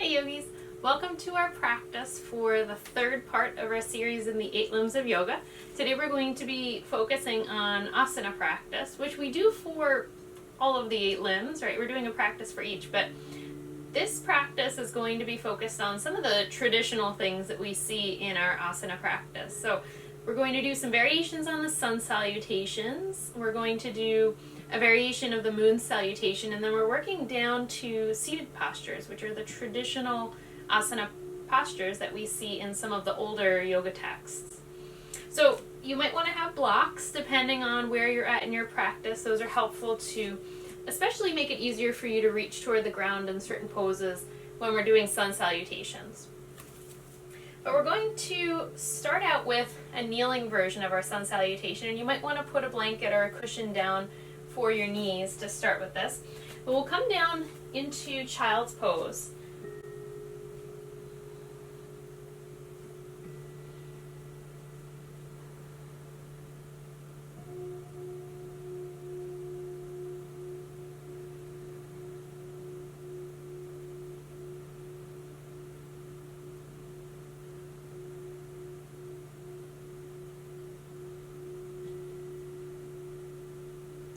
Hey yogis, welcome to our practice for the third part of our series in the 8 limbs of yoga. Today we're going to be focusing on asana practice, which we do for all of the 8 limbs, right? We're doing a practice for each, but this practice is going to be focused on some of the traditional things that we see in our asana practice. So we're going to do some variations on the sun salutations. We're going to do a variation of the moon salutation, and then we're working down to seated postures, which are the traditional asana postures that we see in some of the older yoga texts. So you might want to have blocks depending on where you're at in your practice. Those are helpful to especially make it easier for you to reach toward the ground in certain poses when we're doing sun salutations. But we're going to start out with a kneeling version of our sun salutation, and you might want to put a blanket or a cushion down for your knees to start with this. But we'll come down into child's pose.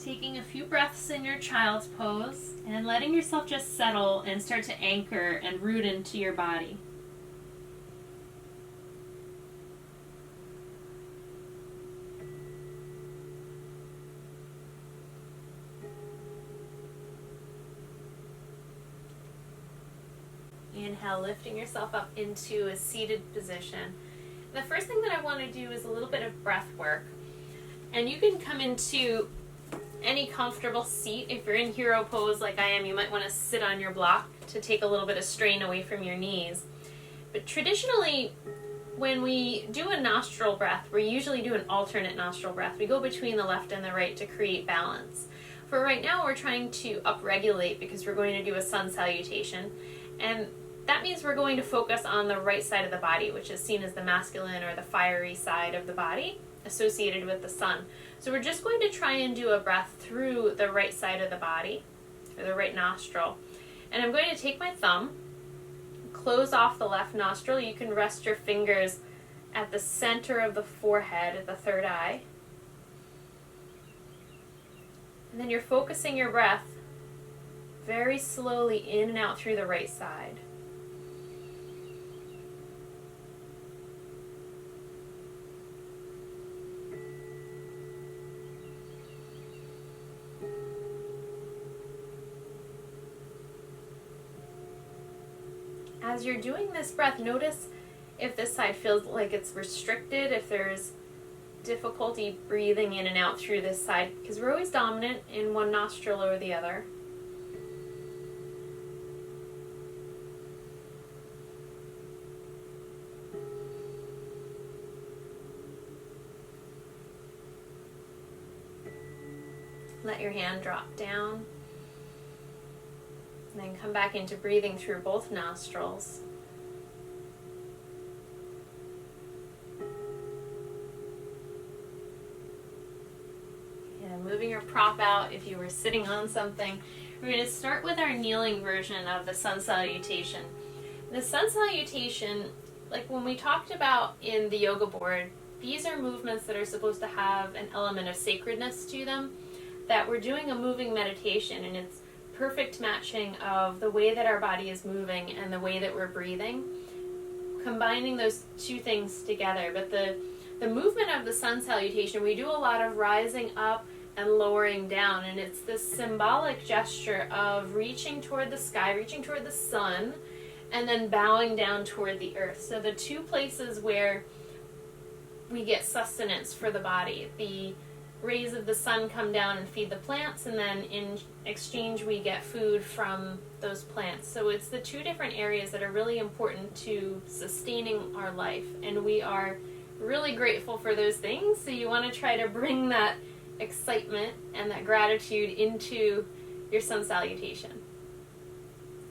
Taking a few breaths in your child's pose and letting yourself just settle and start to anchor and root into your body. Inhale, lifting yourself up into a seated position. The first thing that I want to do is a little bit of breath work. And you can come into any comfortable seat. If you're in hero pose like I am, you might want to sit on your block to take a little bit of strain away from your knees. But traditionally, when we do a nostril breath, we usually do an alternate nostril breath. We go between the left and the right to create balance. For right now, we're trying to upregulate because we're going to do a sun salutation. And that means we're going to focus on the right side of the body, which is seen as the masculine or the fiery side of the body associated with the sun. So we're just going to try and do a breath through the right side of the body, or the right nostril. And I'm going to take my thumb, close off the left nostril. You can rest your fingers at the center of the forehead, at the third eye. And then you're focusing your breath very slowly in and out through the right side. As you're doing this breath, notice if this side feels like it's restricted, if there's difficulty breathing in and out through this side, because we're always dominant in one nostril or the other. Let your hand drop down. And then come back into breathing through both nostrils. And moving your prop out if you were sitting on something. We're going to start with our kneeling version of the sun salutation. The sun salutation, like when we talked about in the yoga board, these are movements that are supposed to have an element of sacredness to them, that we're doing a moving meditation, and it's perfect matching of the way that our body is moving and the way that we're breathing, combining those two things together. But the movement of the sun salutation, we do a lot of rising up and lowering down, and it's this symbolic gesture of reaching toward the sky, reaching toward the sun, and then bowing down toward the earth. So the two places where we get sustenance for the body, the rays of the sun come down and feed the plants, and then in exchange we get food from those plants. So it's the two different areas that are really important to sustaining our life, and we are really grateful for those things. So you want to try to bring that excitement and that gratitude into your sun salutation.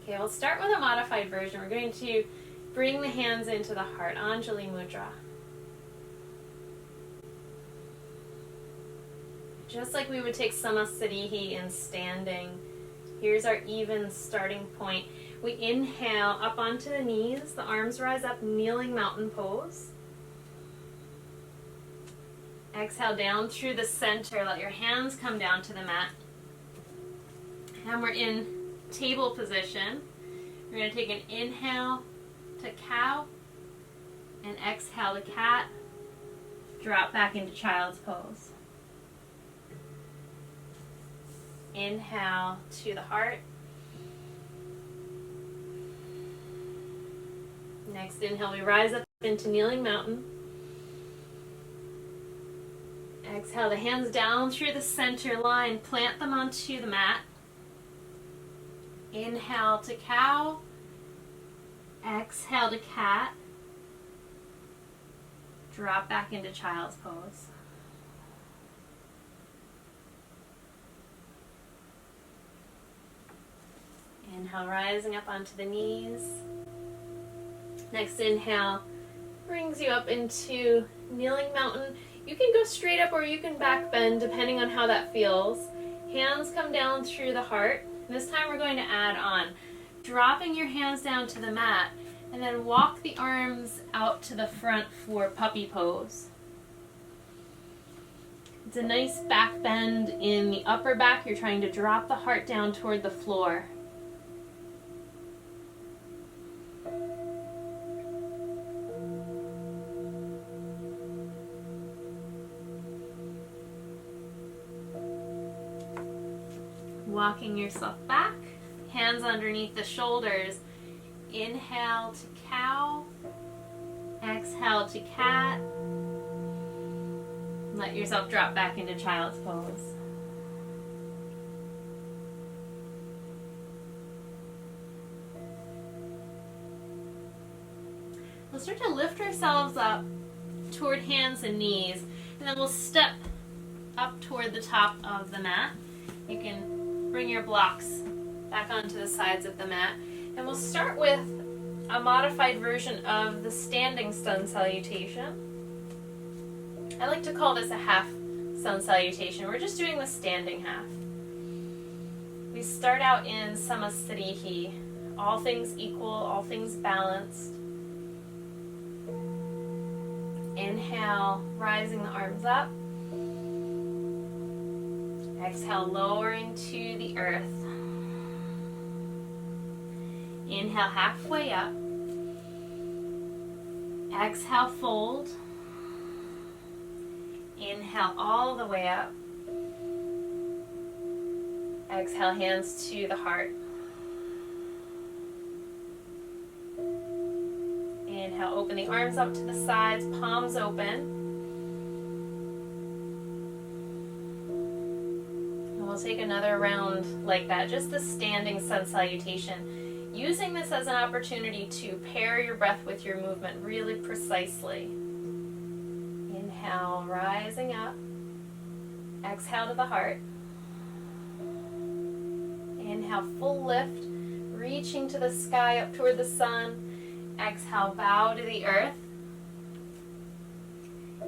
Okay, we'll start with a modified version. We're going to bring the hands into the heart, Anjali Mudra. Just like we would take Samastharihi in standing, here's our even starting point. We inhale up onto the knees, the arms rise up, kneeling mountain pose. Exhale down through the center, let your hands come down to the mat. And we're in table position. We're going to take an inhale to cow and exhale to cat. Drop back into child's pose. Inhale to the heart. Next inhale, we rise up into kneeling mountain. Exhale the hands down through the center line, plant them onto the mat. Inhale to cow. Exhale to cat. Drop back into child's pose. Inhale, rising up onto the knees. Next inhale brings you up into kneeling mountain. You can go straight up or you can back bend depending on how that feels. Hands come down through the heart. This time we're going to add on dropping your hands down to the mat and then walk the arms out to the front for puppy pose. It's a nice back bend in the upper back. You're trying to drop the heart down toward the floor. Walking yourself back, hands underneath the shoulders. Inhale to cow, exhale to cat. Let yourself drop back into child's pose. We'll start to lift ourselves up toward hands and knees, and then we'll step up toward the top of the mat. You can bring your blocks back onto the sides of the mat. And we'll start with a modified version of the standing sun salutation. I like to call this a half sun salutation. We're just doing the standing half. We start out in samasthrihi, all things equal, all things balanced. Inhale, rising the arms up. Exhale, lowering to the earth. Inhale, halfway up. Exhale, fold. Inhale, all the way up. Exhale, hands to the heart. Inhale, open the arms up to the sides, palms open. And we'll take another round like that, just the standing sun salutation. Using this as an opportunity to pair your breath with your movement really precisely. Inhale, rising up. Exhale to the heart. Inhale, full lift, reaching to the sky up toward the sun. Exhale, bow to the earth.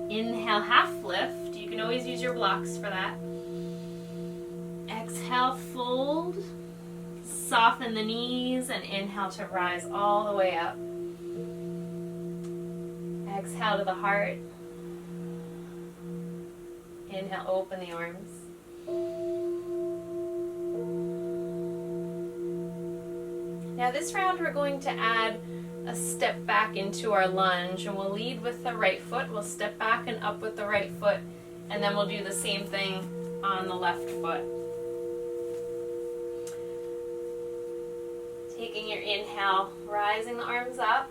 Inhale, half lift. You can always use your blocks for that. Exhale, fold. Soften the knees and inhale to rise all the way up. Exhale to the heart. Inhale, open the arms. Now this round we're going to add a step back into our lunge, and we'll lead with the right foot. We'll step back and up with the right foot, and then we'll do the same thing on the left foot. Taking your inhale, rising the arms up.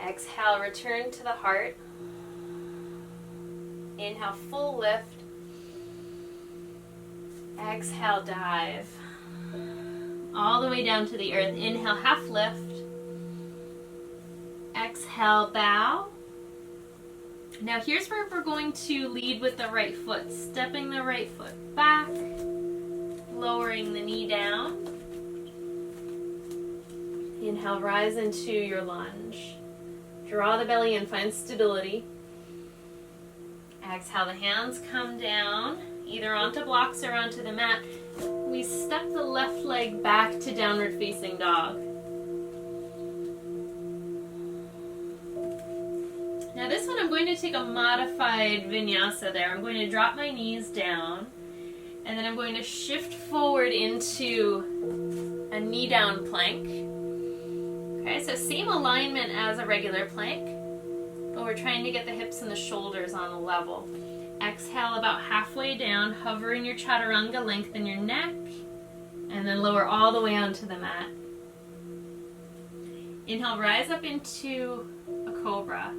Exhale, return to the heart. Inhale, full lift. Exhale, dive. All the way down to the earth. Inhale, half lift. Exhale, bow. Now here's where we're going to lead with the right foot. Stepping the right foot back. Lowering the knee down. Inhale, rise into your lunge. Draw the belly in, find stability. Exhale, the hands come down, either onto blocks or onto the mat. we step the left leg back to downward facing dog. Now this one I'm going to take a modified vinyasa there. I'm going to drop my knees down and then I'm going to shift forward into a knee down plank. Okay, so same alignment as a regular plank, but we're trying to get the hips and the shoulders on a level. Exhale about halfway down, hover in your chaturanga, lengthen your neck, and then lower all the way onto the mat. Inhale, rise up into a cobra.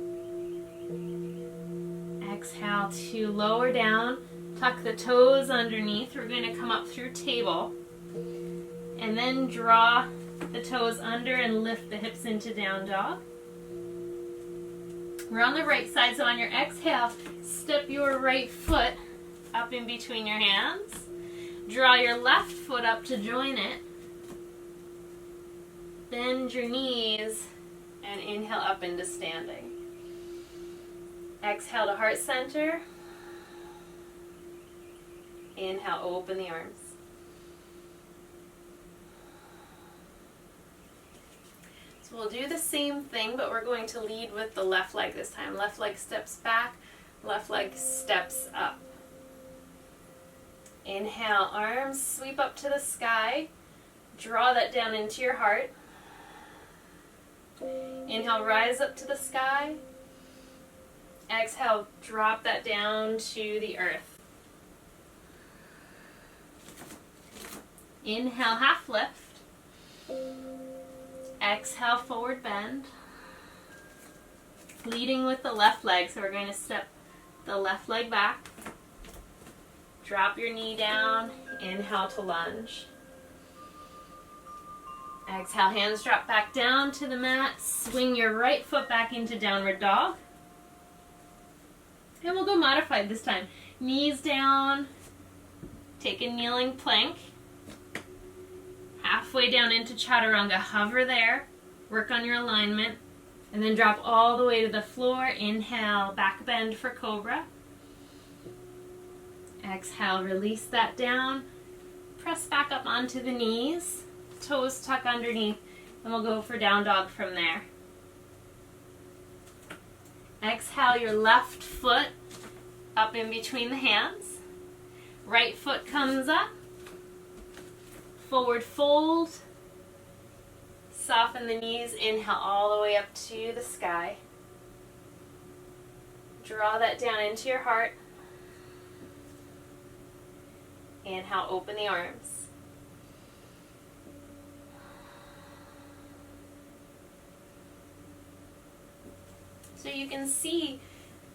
Exhale to lower down, tuck the toes underneath. We're going to come up through table, and then draw the toes under and lift the hips into down dog. We're on the right side, so on your exhale, step your right foot up in between your hands. Draw your left foot up to join it. Bend your knees and inhale up into standing. Exhale to heart center. Inhale, open the arms. So we'll do the same thing, but we're going to lead with the left leg this time. Left leg steps back, left leg steps up. Inhale, arms sweep up to the sky. Draw that down into your heart. Inhale, rise up to the sky. Exhale, drop that down to the earth. Inhale, half lift. Exhale, forward bend. Leading with the left leg, so we're going to step the left leg back. Drop your knee down. Inhale to lunge. Exhale, hands drop back down to the mat. Swing your right foot back into downward dog. And we'll go modified this time. Knees down. Take a kneeling plank. Halfway down into chaturanga. Hover there. Work on your alignment. And then drop all the way to the floor. Inhale, back bend for cobra. Exhale, release that down. Press back up onto the knees. Toes tuck underneath. And we'll go for down dog from there. Exhale, your left foot up in between the hands. Right foot comes up. Forward fold. Soften the knees. Inhale all the way up to the sky. Draw that down into your heart. Inhale, open the arms. So you can see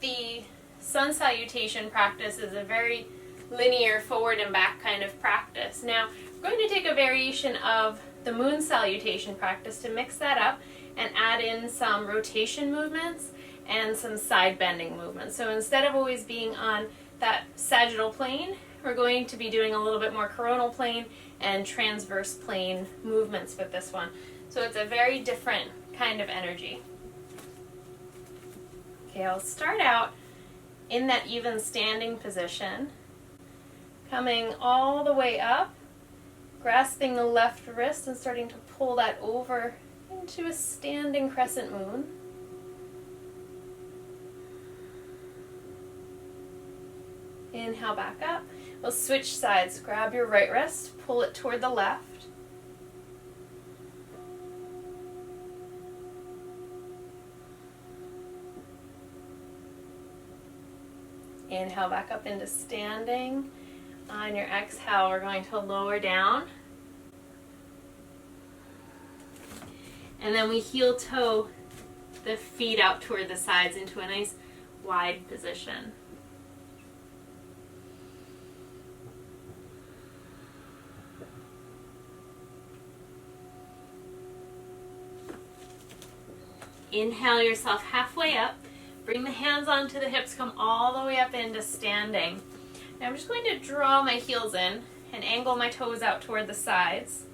the sun salutation practice is a very linear forward and back kind of practice. Now, we're going to take a variation of the moon salutation practice to mix that up and add in some rotation movements and some side bending movements. So instead of always being on that sagittal plane, we're going to be doing a little bit more coronal plane and transverse plane movements with this one. So it's a very different kind of energy. Okay, I'll start out in that even standing position, coming all the way up, grasping the left wrist and starting to pull that over into a standing crescent moon. Inhale back up. We'll switch sides. Grab your right wrist, pull it toward the left. Inhale back up into standing. On your exhale, we're going to lower down. And then we heel toe the feet out toward the sides into a nice wide position. Inhale yourself halfway up. Bring the hands onto the hips, come all the way up into standing. Now I'm just going to draw my heels in and angle my toes out toward the sides.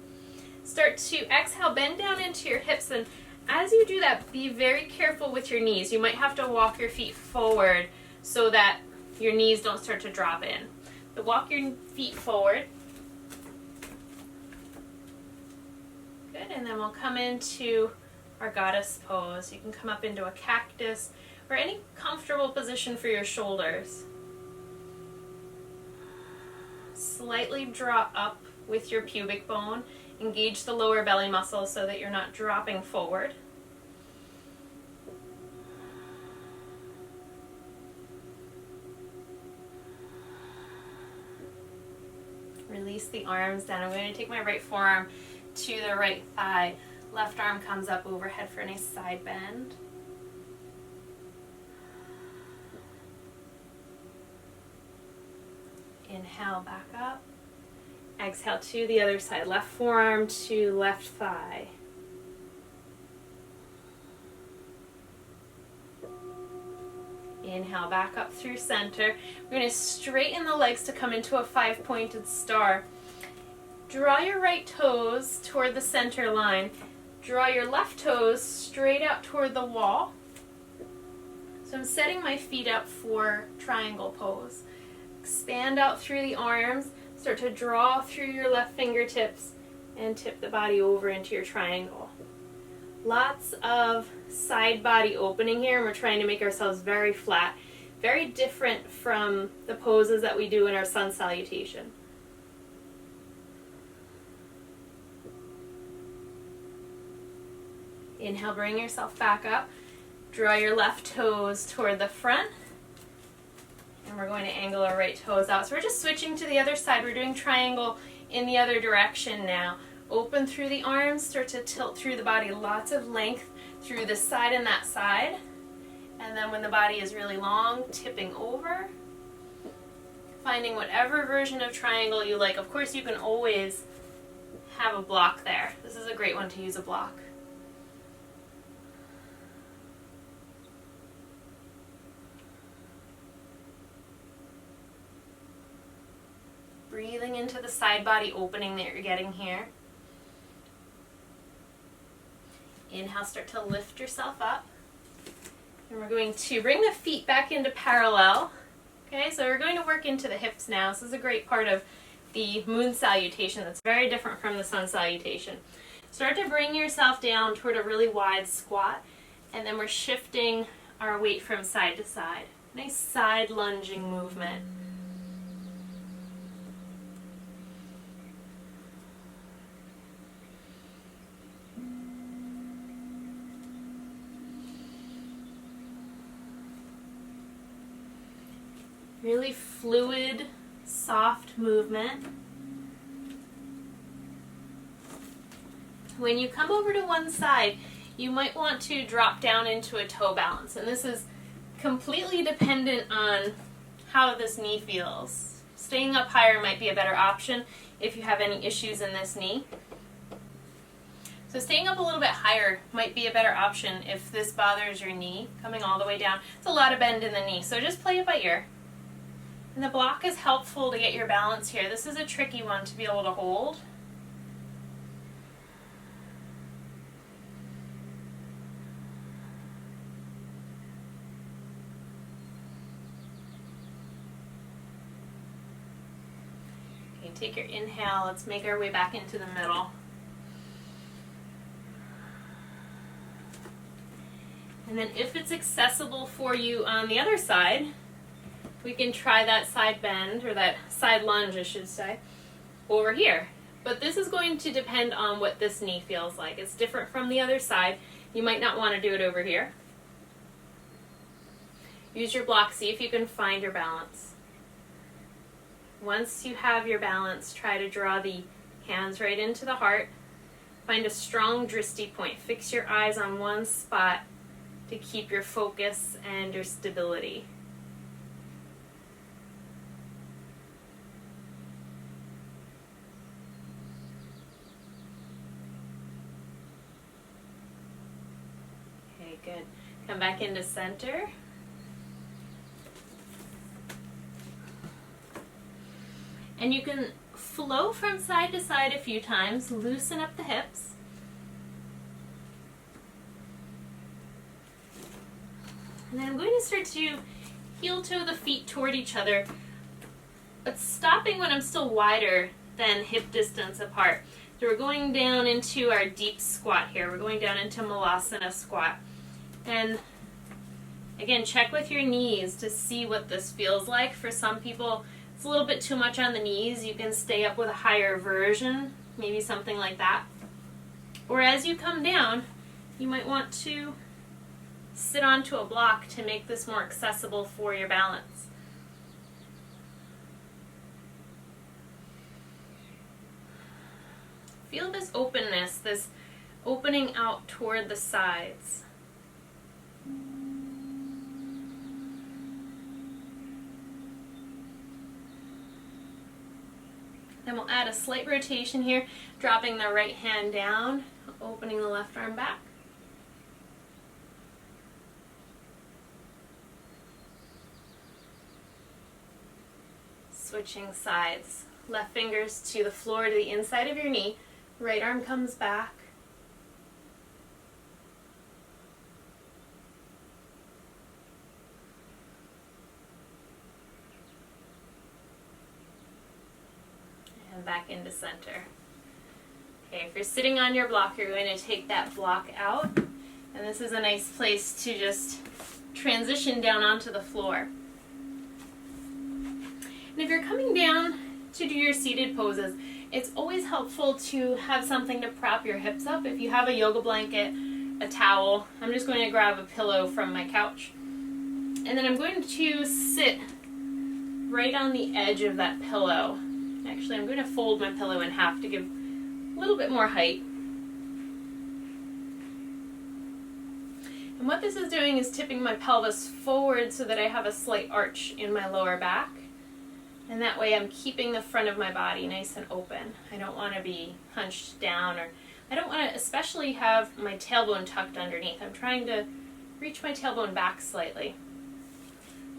Start to exhale, bend down into your hips, and as you do that, be very careful with your knees. You might have to walk your feet forward so that your knees don't start to drop in. So walk your feet forward. Good, and then we'll come into our goddess pose. You can come up into a cactus or any comfortable position for your shoulders. Slightly draw up with your pubic bone. Engage the lower belly muscle so that you're not dropping forward. Release the arms down. I'm going to take my right forearm to the right thigh. Left arm comes up overhead for a nice side bend. Inhale, back up. Exhale to the other side. Left forearm to left thigh. Inhale, back up through center. We're going to straighten the legs to come into a 5-pointed star. Draw your right toes toward the center line. Draw your left toes straight out toward the wall. So I'm setting my feet up for triangle pose. Expand out through the arms. Start to draw through your left fingertips and tip the body over into your triangle. Lots of side body opening here, and we're trying to make ourselves very flat. Very different from the poses that we do in our sun salutation. Inhale, bring yourself back up. Draw your left toes toward the front. And we're going to angle our right toes out. So we're just switching to the other side. We're doing triangle in the other direction now. Open through the arms, start to tilt through the body. Lots of length through this side and that side. And then when the body is really long, tipping over. Finding whatever version of triangle you like. Of course, you can always have a block there. This is a great one to use a block. Breathing into the side body opening that you're getting here. Inhale, start to lift yourself up. And we're going to bring the feet back into parallel. Okay, so we're going to work into the hips now. This is a great part of the moon salutation that's very different from the sun salutation. Start to bring yourself down toward a really wide squat, and then we're shifting our weight from side to side. Nice side lunging movement. Really fluid, soft movement. When you come over to one side, you might want to drop down into a toe balance. And this is completely dependent on how this knee feels. Staying up higher might be a better option if you have any issues in this knee. So staying up a little bit higher might be a better option if this bothers your knee, coming all the way down. It's a lot of bend in the knee, so just play it by ear. And the block is helpful to get your balance here. This is a tricky one to be able to hold. Okay, take your inhale. Let's make our way back into the middle. And then if it's accessible for you on the other side, we can try that side bend, or that side lunge, I should say, over here. But this is going to depend on what this knee feels like. It's different from the other side. You might not want to do it over here. Use your block, see if you can find your balance. Once you have your balance, try to draw the hands right into the heart. Find a strong drishti point. Fix your eyes on one spot to keep your focus and your stability. Okay, good. Come back into center. And you can flow from side to side a few times, loosen up the hips. And then I'm going to start to heel toe the feet toward each other, but stopping when I'm still wider than hip distance apart. So we're going down into our deep squat here. We're going down into Malasana squat. And again, check with your knees to see what this feels like. For some people, it's a little bit too much on the knees. You can stay up with a higher version, maybe something like that. Or as you come down, you might want to sit onto a block to make this more accessible for your balance. Feel this openness, this opening out toward the sides. Then we'll add a slight rotation here, dropping the right hand down, opening the left arm back. Switching sides. Left fingers to the floor, to the inside of your knee. Right arm comes back. And back into center. Okay, if you're sitting on your block, you're going to take that block out. And this is a nice place to just transition down onto the floor. And if you're coming down to do your seated poses, it's always helpful to have something to prop your hips up. If you have a yoga blanket, a towel, I'm just going to grab a pillow from my couch. And then I'm going to sit right on the edge of that pillow. Actually, I'm going to fold my pillow in half to give a little bit more height. And what this is doing is tipping my pelvis forward so that I have a slight arch in my lower back. And that way I'm keeping the front of my body nice and open. I don't want to be hunched down, or I don't want to especially have my tailbone tucked underneath. I'm trying to reach my tailbone back slightly.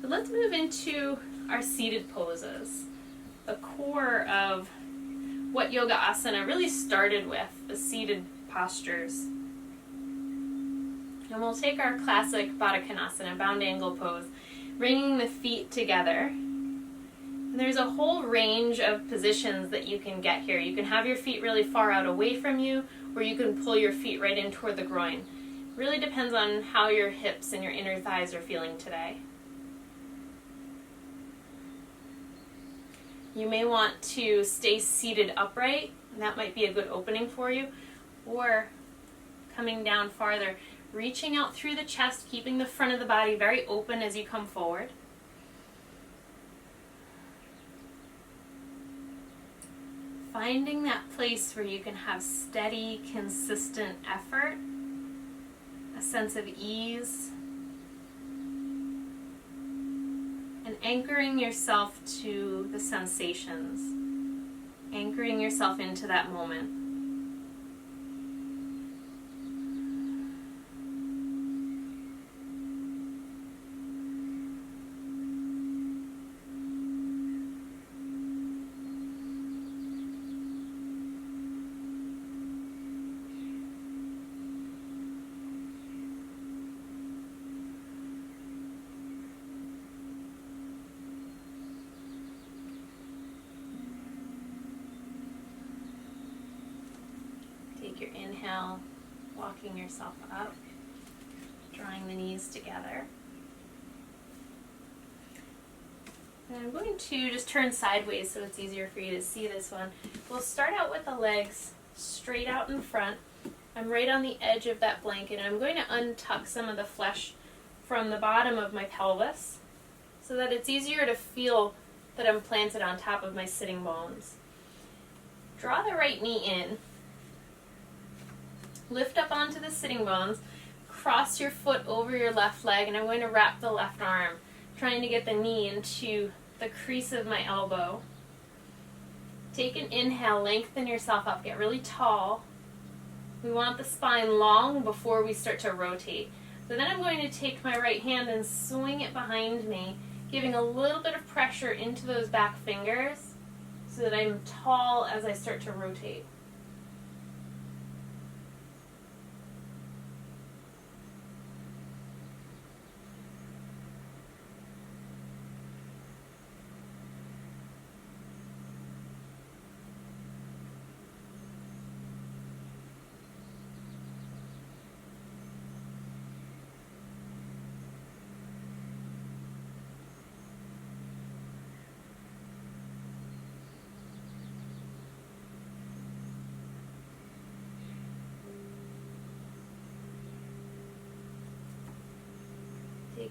So let's move into our seated poses. The core of what Yoga Asana really started with, the seated postures. And we'll take our classic Baddha Konasana, bound angle pose, bringing the feet together. And there's a whole range of positions that you can get here. You can have your feet really far out away from you, or you can pull your feet right in toward the groin. It really depends on how your hips and your inner thighs are feeling today. You may want to stay seated upright, and that might be a good opening for you, or coming down farther, reaching out through the chest, keeping the front of the body very open as you come forward. Finding that place where you can have steady, consistent effort, a sense of ease, and anchoring yourself to the sensations, anchoring yourself into that moment. Take your inhale, walking yourself up, drawing the knees together. And I'm going to just turn sideways so it's easier for you to see this one. We'll start out with the legs straight out in front. I'm right on the edge of that blanket, and I'm going to untuck some of the flesh from the bottom of my pelvis so that it's easier to feel that I'm planted on top of my sitting bones. Draw the right knee in. Lift up onto the sitting bones, cross your foot over your left leg, and I'm going to wrap the left arm, trying to get the knee into the crease of my elbow. Take an inhale, lengthen yourself up, get really tall. We want the spine long before we start to rotate. So then I'm going to take my right hand and swing it behind me, giving a little bit of pressure into those back fingers so that I'm tall as I start to rotate.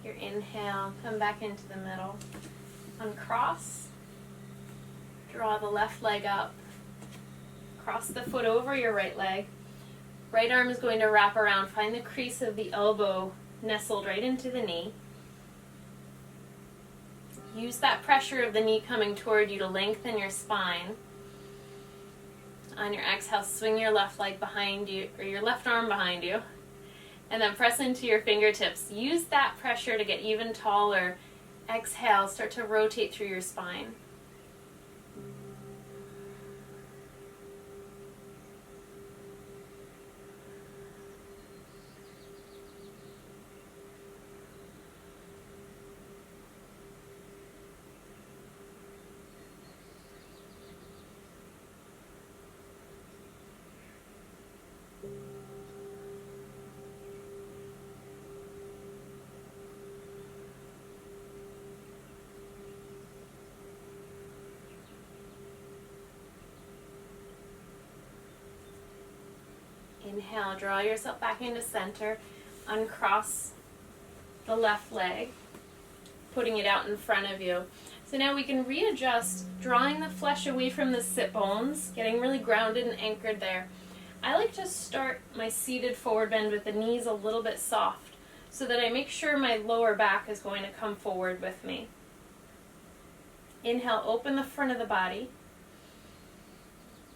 Take your inhale, come back into the middle. Uncross. Draw the left leg up. Cross the foot over your right leg. Right arm is going to wrap around. Find the crease of the elbow nestled right into the knee. Use that pressure of the knee coming toward you to lengthen your spine. On your exhale, swing your left leg behind you, or your left arm behind you, and then press into your fingertips. Use that pressure to get even taller. Exhale, start to rotate through your spine. Inhale, draw yourself back into center. Uncross the left leg, putting it out in front of you. So now we can readjust, drawing the flesh away from the sit bones, getting really grounded and anchored there. I like to start my seated forward bend with the knees a little bit soft so that I make sure my lower back is going to come forward with me. Inhale, open the front of the body.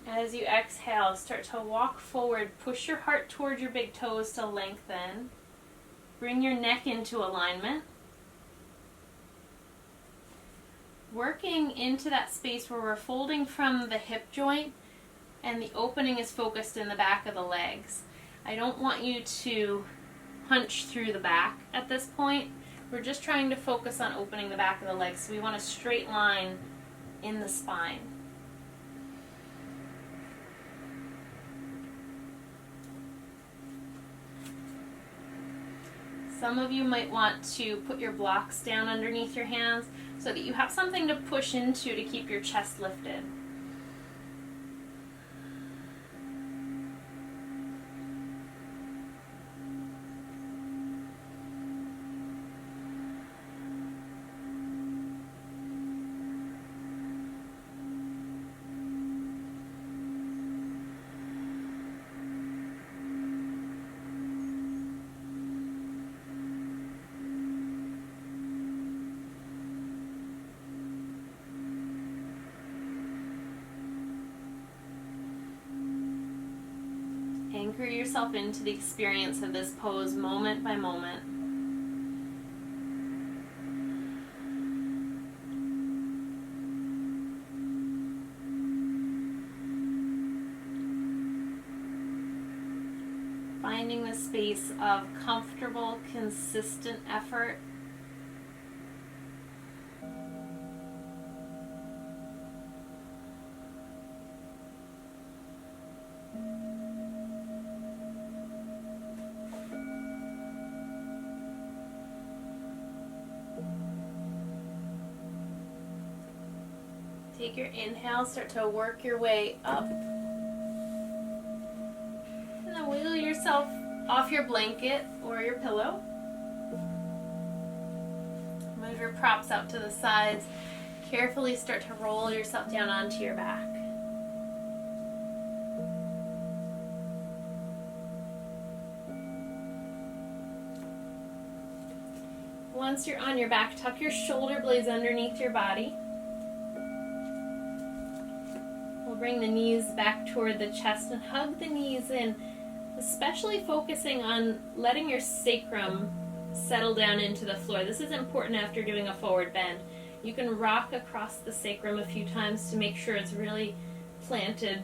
As you exhale, start to walk forward. Push your heart towards your big toes to lengthen. Bring your neck into alignment. Working into that space where we're folding from the hip joint and the opening is focused in the back of the legs. I don't want you to hunch through the back at this point. We're just trying to focus on opening the back of the legs. So we want a straight line in the spine. Some of you might want to put your blocks down underneath your hands so that you have something to push into to keep your chest lifted. Anchor yourself into the experience of this pose moment by moment. Finding the space of comfortable, consistent effort. Take your inhale, start to work your way up. And then wiggle yourself off your blanket or your pillow. Move your props out to the sides. Carefully start to roll yourself down onto your back. Once you're on your back, tuck your shoulder blades underneath your body. Bring the knees back toward the chest and hug the knees in, especially focusing on letting your sacrum settle down into the floor. This is important after doing a forward bend. You can rock across the sacrum a few times to make sure it's really planted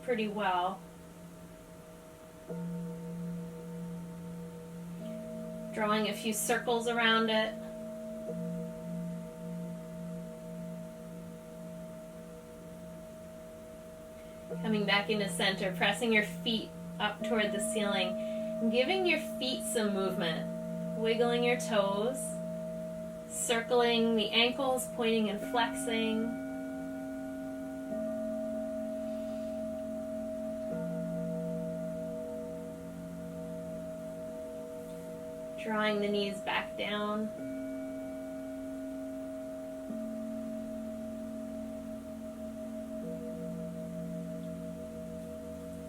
pretty well. Drawing a few circles around it. Coming back into center, pressing your feet up toward the ceiling, and giving your feet some movement. Wiggling your toes, circling the ankles, pointing and flexing. Drawing the knees back down.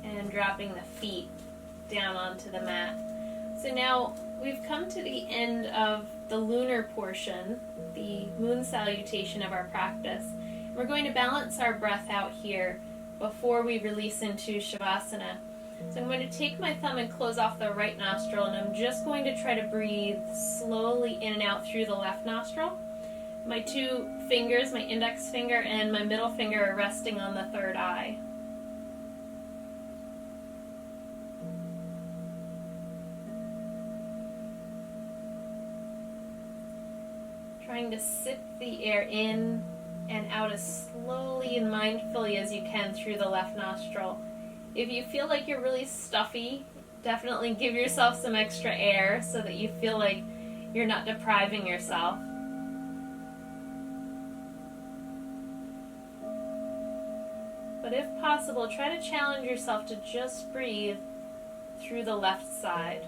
And dropping the feet down onto the mat. So now we've come to the end of the lunar portion, the moon salutation of our practice. We're going to balance our breath out here before we release into shavasana. So I'm going to take my thumb and close off the right nostril, and I'm just going to try to breathe slowly in and out through the left nostril. My two fingers, my index finger and my middle finger, are resting on the third eye. Trying to sip the air in and out as slowly and mindfully as you can through the left nostril. If you feel like you're really stuffy, definitely give yourself some extra air so that you feel like you're not depriving yourself. But if possible, try to challenge yourself to just breathe through the left side.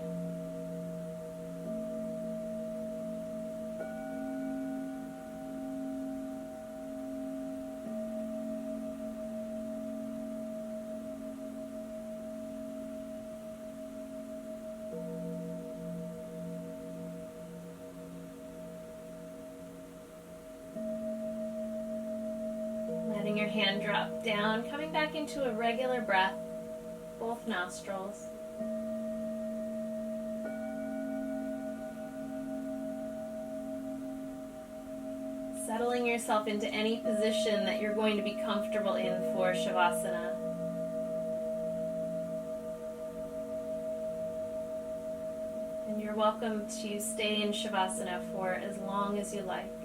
Letting your hand drop down, coming back into a regular breath, both nostrils. Settling yourself into any position that you're going to be comfortable in for shavasana. And you're welcome to stay in shavasana for as long as you like.